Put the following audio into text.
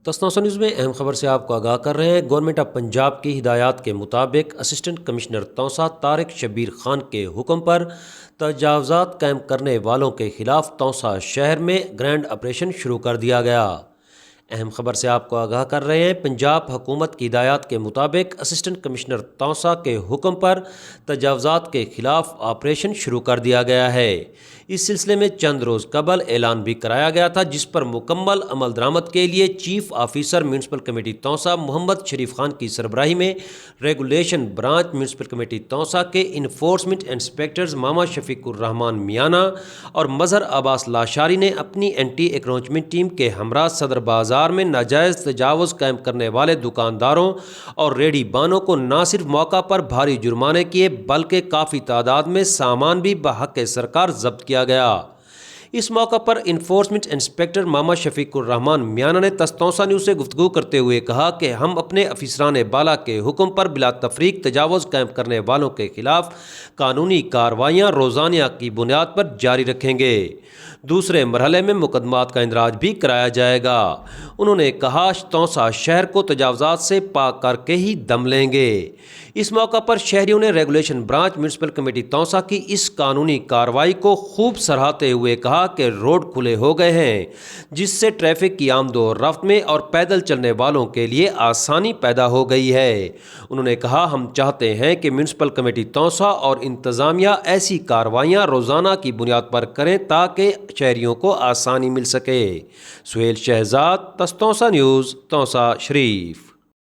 تسناسا news میں اہم خبر سے آپ کو آگاہ کر رہے ہیں۔ گورنمنٹ آف پنجاب کی ہدایات کے مطابق اسسٹنٹ کمشنر توسا طارق شبیر خان کے حکم پر تجاوزات قائم کرنے والوں کے خلاف توسا شہر میں گرینڈ آپریشن شروع کر دیا گیا۔ اہم خبر سے آپ کو آگاہ کر رہے ہیں۔ پنجاب حکومت کی ہدایات کے مطابق اسسٹنٹ کمشنر توسا کے حکم پر تجاوزات کے خلاف آپریشن شروع کر دیا گیا ہے۔ اس سلسلے میں چند روز قبل اعلان بھی کرایا گیا تھا، جس پر مکمل عمل درآمد کے لیے چیف آفیسر میونسپل کمیٹی توسا محمد شریف خان کی سربراہی میں ریگولیشن برانچ میونسپل کمیٹی توسا کے انفورسمنٹ انسپیکٹرز ماما شفیق الرحمان میانہ اور مظہر عباس لاشاری نے اپنی اینٹی انکروچمنٹ ٹیم کے ہمراہ صدر بازار میں ناجائز تجاوز قائم کرنے والے دکانداروں اور ریڑھی بانوں کو نہ صرف موقع پر بھاری جرمانے کیے بلکہ کافی تعداد میں سامان بھی بحق سرکار ضبط کیا گیا۔ اس موقع پر انفورسمنٹ انسپیکٹر ماما شفیق الرحمان میانہ نے توسا نیوز سے گفتگو کرتے ہوئے کہا کہ ہم اپنے افسران بالا کے حکم پر بلا تفریق تجاوز قائم کرنے والوں کے خلاف قانونی کارروائیاں روزانہ کی بنیاد پر جاری رکھیں گے۔ دوسرے مرحلے میں مقدمات کا اندراج بھی کرایا جائے گا۔ انہوں نے کہا توسا شہر کو تجاوزات سے پاک کر کے ہی دم لیں گے۔ اس موقع پر شہریوں نے ریگولیشن برانچ میونسپل کمیٹی توسا کی اس قانونی کارروائی کو خوب سراہتے ہوئے کہا کہ روڈ کھلے ہو گئے ہیں، جس سے ٹریفک کی آمد و رفت میں اور پیدل چلنے والوں کے لیے آسانی پیدا ہو گئی ہے۔ انہوں نے کہا ہم چاہتے ہیں کہ میونسپل کمیٹی توسا اور انتظامیہ ایسی کارروائیاں روزانہ کی بنیاد پر کریں تاکہ شہریوں کو آسانی مل سکے۔ سہیل شہزاد، توسا نیوز، توسا شریف۔